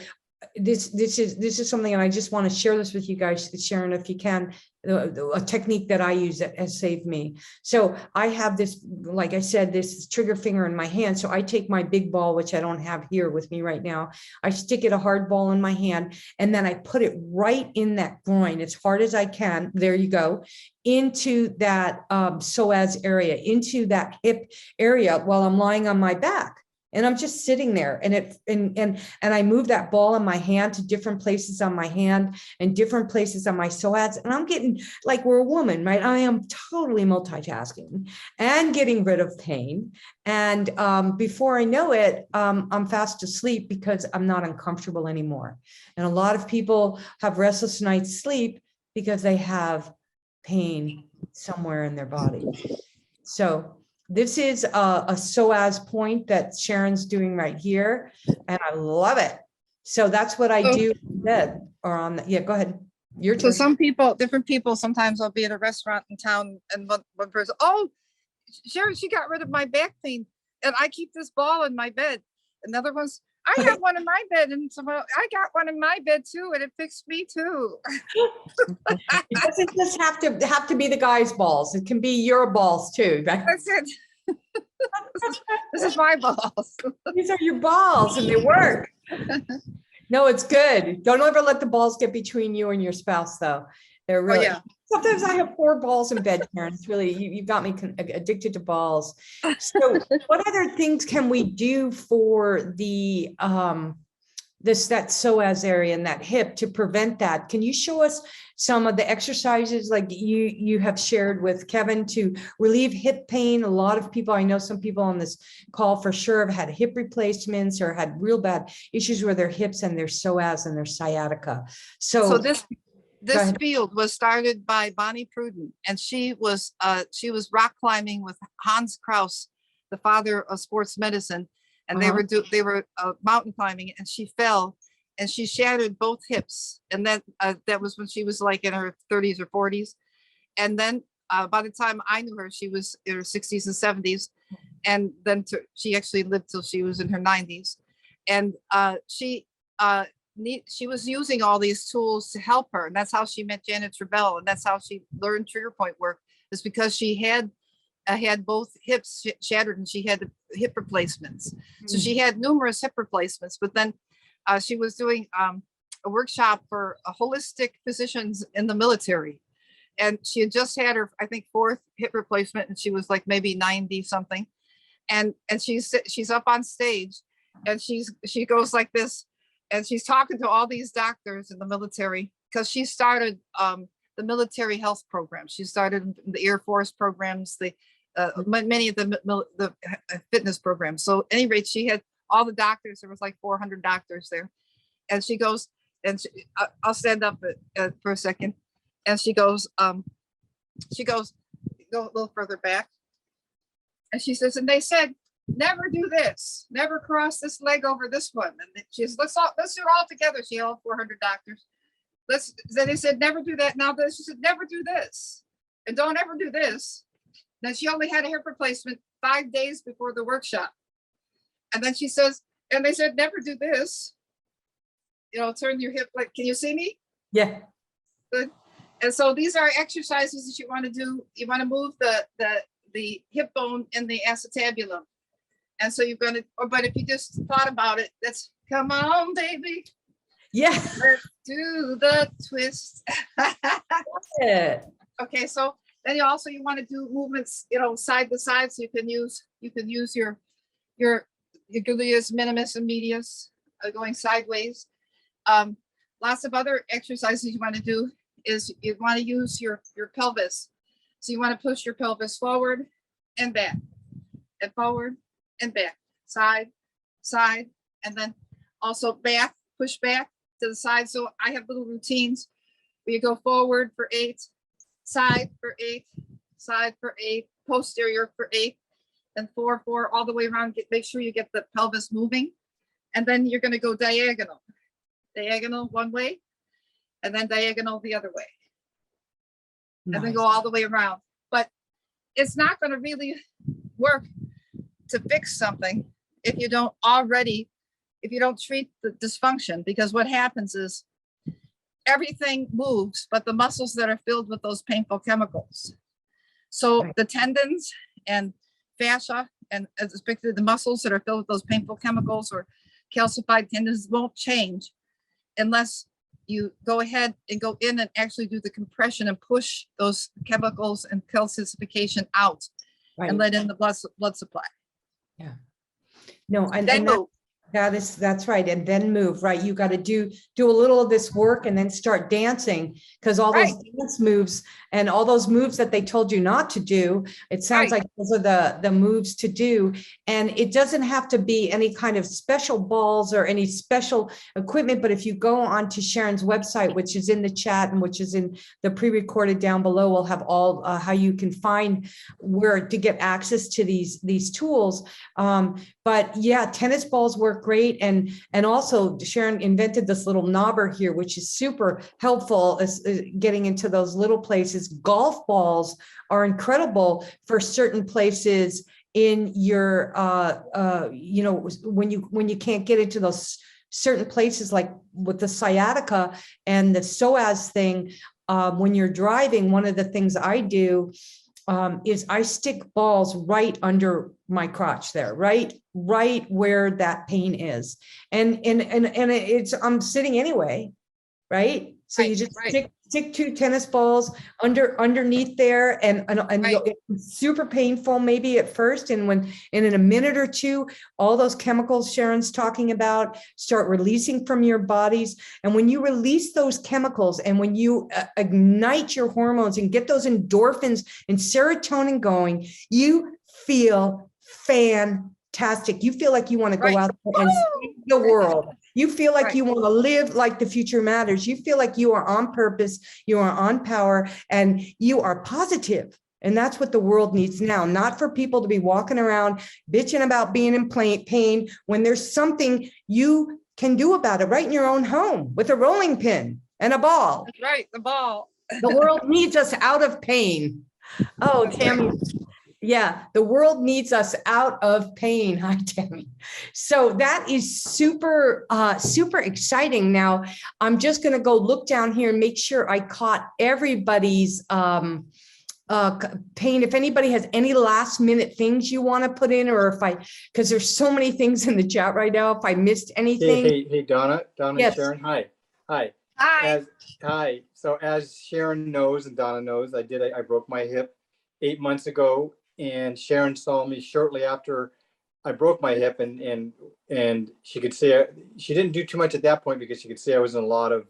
This is something, and I just want to share this with you guys, Sharon, if you can, a technique that I use that has saved me. So I have this, like I said, this trigger finger in my hand. So I take my big ball, which I don't have here with me right now. I stick it, a hard ball in my hand, and then I put it right in that groin as hard as I can. There you go. Into that psoas area, into that hip area while I'm lying on my back. And I'm just sitting there, and I move that ball in my hand to different places on my hand and different places on my psoas. And I'm getting, like, we're a woman, right? I am totally multitasking and getting rid of pain. And before I know it, I'm fast asleep because I'm not uncomfortable anymore. And a lot of people have restless night's sleep because they have pain somewhere in their body. So this is a psoas point that Sharon's doing right here, and I love it. So that's what I do in bed or on the, go ahead. Your turn. So some people, different people, sometimes I'll be at a restaurant in town and one person, oh, Sharon, she got rid of my back pain and I keep this ball in my bed. Another one's, I have one in my bed, and so well, I got one in my bed too, and it fixed me too. It doesn't just have to be the guy's balls. It can be your balls too. Right? That's it. This is my balls. These are your balls and they work. No, it's good. Don't ever let the balls get between you and your spouse though. They're really, yeah. Sometimes I have 4 balls in bed, Sharon. It's really, you've got me addicted to balls. So what other things can we do for the, that psoas area and that hip to prevent that? Can you show us some of the exercises like you have shared with Kevin to relieve hip pain? A lot of people, I know some people on this call for sure have had hip replacements or had real bad issues with their hips and their psoas and their sciatica. So this field was started by Bonnie Prudden, and she was rock climbing with Hans Kraus, the father of sports medicine, and they were mountain climbing, and she fell and she shattered both hips, and that was when she was like in her 30s or 40s, and then by the time I knew her, she was in her 60s and 70s, and then she actually lived till she was in her 90s, and she was using all these tools to help her. And that's how she met Janet Travell. And that's how she learned trigger point work, is because she had both hips shattered and she had hip replacements. So she had numerous hip replacements, but then she was doing a workshop for holistic physicians in the military. And she had just had her, I think, 4th hip replacement, and she was like maybe 90 something. And she's up on stage, and she goes like this. And she's talking to all these doctors in the military, because she started the military health program. She started the Air Force programs, many of the fitness programs. So at any rate, she had all the doctors. There was like 400 doctors there. And she goes, and I'll stand up for a second. And she goes, go a little further back. And she says, and they said, never do this, never cross this leg over this one. And she says, let's do it all together. She had all 400 doctors. Then they said, never do that. Now she said, never do this. And don't ever do this. Then she only had a hip replacement 5 days before the workshop. And then she says, and they said, never do this. Turn your hip, like, can you see me? Yeah. Good. And so these are exercises that you want to do. You want to move the hip bone in the acetabulum. And so you're going to, but if you just thought about it, that's, come on, baby. Yeah. Let's do the twist. Yeah. Okay. So then you want to do movements, side to side. So you can use your gluteus minimus and medius going sideways. Lots of other exercises you want to do is you want to use your pelvis. So you want to push your pelvis forward and back and forward and back, side, and then also back, push back to the side. So I have little routines where you go forward for 8, side for 8, side for 8, posterior for 8, and 4, all the way around. Make sure you get the pelvis moving. And then you're going to go diagonal one way, and then diagonal the other way. Nice. And then go all the way around. But it's not going to really work to fix something if you don't treat the dysfunction, because what happens is everything moves but the muscles that are filled with those painful chemicals. So the tendons and fascia, and especially the muscles that are filled with those painful chemicals or calcified tendons, won't change unless you go ahead and go in and actually do the compression and push those chemicals and calcification out, and let in the blood supply. Yeah. No, and that's right. And then move, right? You got to do a little of this work and then start dancing, because all those dance moves and all those moves that they told you not to do, it sounds like those are the moves to do. And it doesn't have to be any kind of special balls or any special equipment. But if you go onto Sharon's website, which is in the chat and which is in the pre-recorded down below, we'll have all how you can find where to get access to these tools. But yeah, tennis balls work great. And also Sharon invented this little knobber here, which is super helpful as getting into those little places. Golf balls are incredible for certain places in your, you know, when you can't get into those certain places, like with the sciatica and the psoas thing, when you're driving, one of the things I do is I stick balls right under my crotch there, right where that pain is. And it's, I'm sitting anyway, right? So you just stick two tennis balls underneath there, and it's super painful maybe at first, and in a minute or two, all those chemicals Sharon's talking about start releasing from your bodies. And when you release those chemicals, and when you ignite your hormones and get those endorphins and serotonin going, you feel fantastic. You feel like you want to go out there and save the world. You feel like you want to live like the future matters. You feel like you are on purpose, you are on power, and you are positive. And that's what the world needs now, not for people to be walking around bitching about being in pain when there's something you can do about it right in your own home with a rolling pin and a ball. That's right, the ball. The world needs us out of pain. Oh, Tammy. Yeah, the world needs us out of pain. Hi, Tammy. So that is super, super exciting. Now, I'm just going to go look down here and make sure I caught everybody's pain. If anybody has any last minute things you want to put in, or because there's so many things in the chat right now, if I missed anything. Hey, Donna, Yes. Sharon, hi. Hi. So as Sharon knows and Donna knows, I broke my hip 8 months ago. And Sharon saw me shortly after I broke my hip, and she could see she didn't do too much at that point because she could see I was in a lot of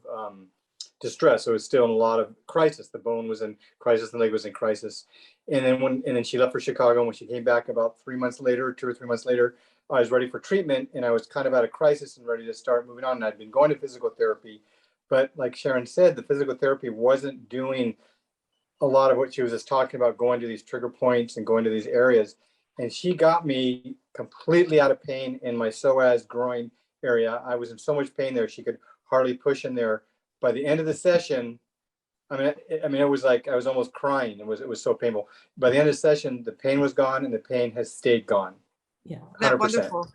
distress. So it was still in a lot of crisis. The bone was in crisis, the leg was in crisis. And then she left for Chicago. And when she came back about 3 months later, 2 or 3 months later, I was ready for treatment, and I was kind of out of crisis and ready to start moving on. And I'd been going to physical therapy, but like Sharon said, the physical therapy wasn't doing a lot of what she was just talking about, going to these trigger points and going to these areas. And she got me completely out of pain in my psoas groin area. I was in so much pain there, she could hardly push in there. By the end of the session, I mean, it was like I was almost crying. It was so painful. By the end of the session, the pain was gone, and the pain has stayed gone. Yeah, 100%. Wonderful.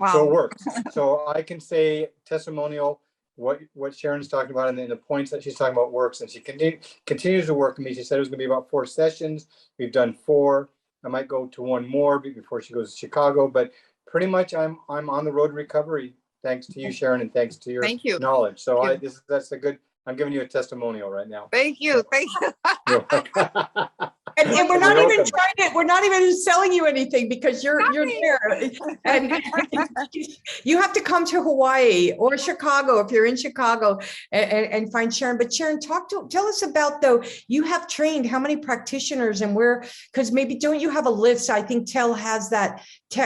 Wow. So it works. So I can say testimonial. What Sharon's talking about and the points that she's talking about works, and she continues to work with me. She said it was going to be about 4 sessions. We've done 4. I might go to 1 more before she goes to Chicago, but pretty much I'm on the road to recovery, thanks to you, Sharon, and thanks to your knowledge. So I'm giving you a testimonial right now. Thank you. And we're not even selling you anything, because you're there, and you have to come to Hawaii or Chicago if you're in Chicago and find Sharon. But Sharon, tell us about, though, you have trained how many practitioners and where, because maybe don't you have a list? I think Tel has that.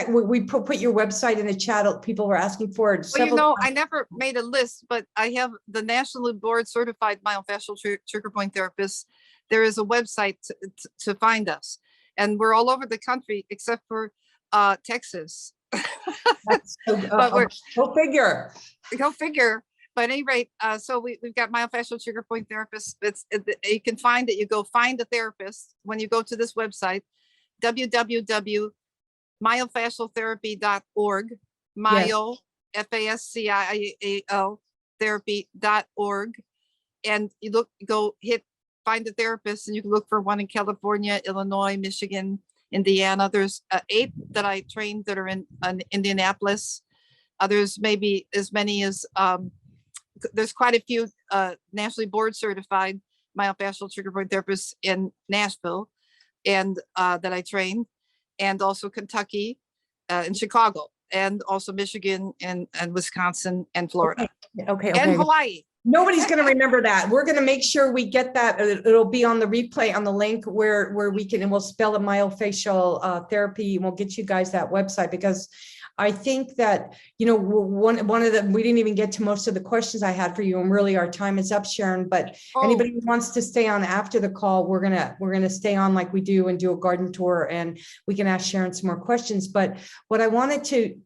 We put your website in the chat. People were asking for it. Well, I never made a list, but I have the nationally board certified myofascial trigger point therapists. There is a website to find us, and we're all over the country except for Texas. Go figure. Go figure. But at any rate, so we've got myofascial trigger point therapists. You can find it. You go find a therapist when you go to this website, www.myofascialtherapy.org. Myo, Fascial therapy.org, and you find a therapist, and you can look for one in California, Illinois, Michigan, Indiana. There's 8 that I trained that are in Indianapolis. There's maybe as many as there's quite a few nationally board certified myofascial trigger point therapists in Nashville, and that I trained, and also Kentucky, and Chicago, and also Michigan, and Wisconsin, and Florida, and Hawaii. Nobody's going to remember that. We're going to make sure we get that. It'll be on the replay on the link where we can, and we'll spell it myofascial therapy, and we'll get you guys that website, because I think that, one of the, we didn't even get to most of the questions I had for you, and really our time is up, Sharon, but anybody who wants to stay on after the call, we're going to stay on like we do and do a garden tour, and we can ask Sharon some more questions. But what I wanted to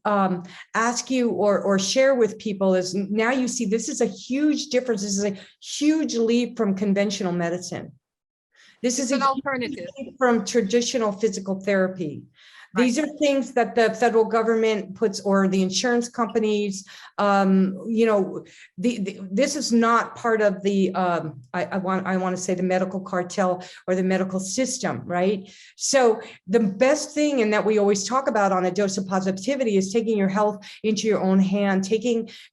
ask you or share with people is, now you see, this is a huge difference. This is a huge leap from conventional medicine. This is an alternative from traditional physical therapy. These are things that the federal government puts, or the insurance companies. This is not part of the. I want to say the medical cartel or the medical system, right? So the best thing, and that we always talk about on A Dose of Positivity, is taking your health into your own hand,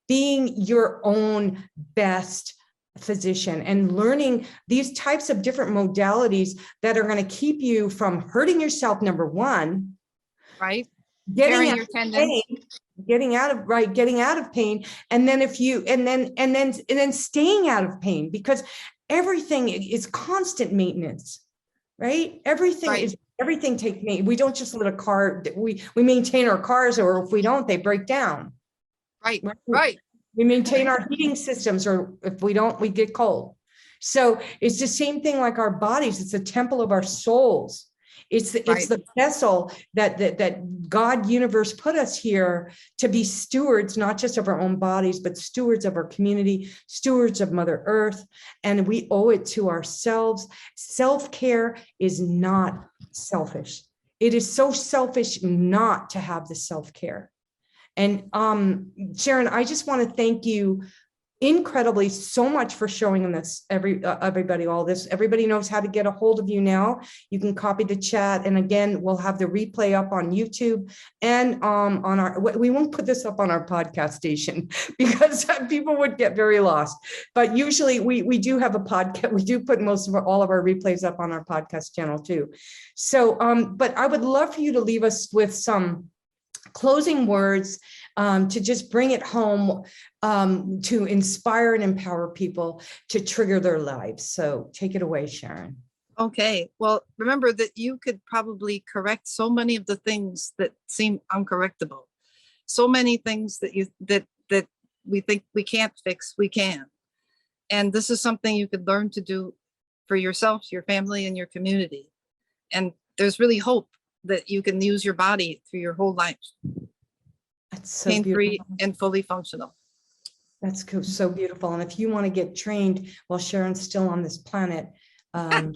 being your own best physician, and learning these types of different modalities that are going to keep you from hurting yourself. Number one, Right. getting out Your of tendons. pain, getting out of pain, and then and then staying out of pain, because everything is constant maintenance, right? Everything takes maintenance. We don't just let a car. We maintain our cars, or if we don't, they break down. Right. We maintain our heating systems, or if we don't, we get cold. So it's the same thing like our bodies. It's a temple of our souls. It's the vessel that God universe put us here to be stewards, not just of our own bodies, but stewards of our community, stewards of Mother Earth. And we owe it to ourselves. Self-care is not selfish. It is so selfish not to have the self-care. And Sharon, I just want to thank you incredibly so much for showing this, everybody, all this. Everybody knows how to get a hold of you now. You can copy the chat. And again, we'll have the replay up on YouTube and we won't put this up on our podcast station because people would get very lost. But usually we do have a podcast. We do put all of our replays up on our podcast channel too. So, but I would love for you to leave us with some closing words to just bring it home, to inspire and empower people to trigger their lives. So take it away, Sharon. Okay. Well, remember that you could probably correct so many of the things that seem uncorrectable. So many things that we think we can't fix, we can. And this is something you could learn to do for yourself, your family, and your community. And there's really hope that you can use your body through your whole life. That's so pain-free beautiful. and fully functional. That's so beautiful. And if you want to get trained while Sharon's still on this planet, do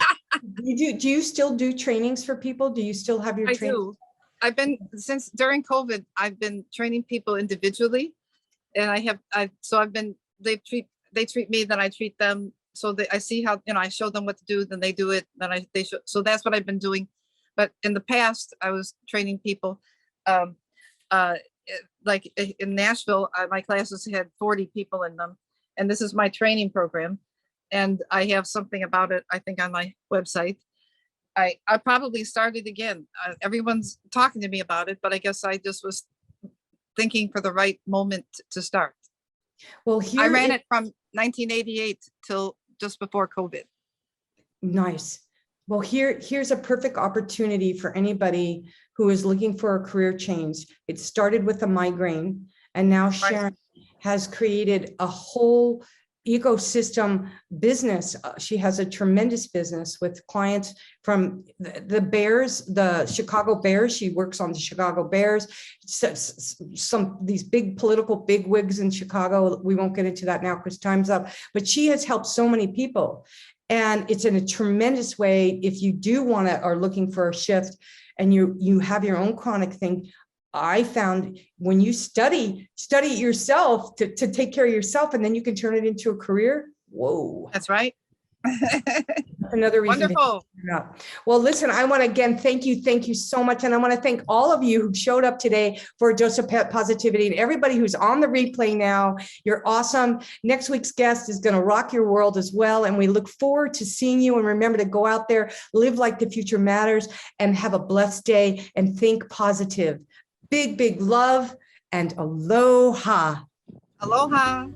you still do trainings for people? Do you still have your training? I do. Since during COVID, I've been training people individually, and they treat me, then I treat them. So I see how, I show them what to do, then they do it, then so that's what I've been doing. But in the past, I was training people, like in Nashville, my classes had 40 people in them. And this is my training program. And I have something about it, I think, on my website. I probably started again. Everyone's talking to me about it, but I guess I just was thinking for the right moment to start. Well, I ran it from 1988 till just before COVID. Nice. Well, here's a perfect opportunity for anybody who is looking for a career change. It started with a migraine, and now Sharon has created a whole ecosystem business. She has a tremendous business with clients from the Bears, the Chicago Bears. She works on the Chicago Bears, these big political bigwigs in Chicago. We won't get into that now because time's up, but she has helped so many people. And it's in a tremendous way. If you do want to, are looking for a shift and you have your own chronic thing, I found when you study yourself to take care of yourself, and then you can turn it into a career. Whoa. That's right. Another reason. Wonderful. Well, listen, I want to again, thank you so much. And I want to thank all of you who showed up today for A Dose of Positivity, and everybody who's on the replay now. You're awesome. Next week's guest is going to rock your world as well. And we look forward to seeing you. And remember to go out there, live like the future matters, and have a blessed day, and think positive. Big, big love and aloha. Aloha.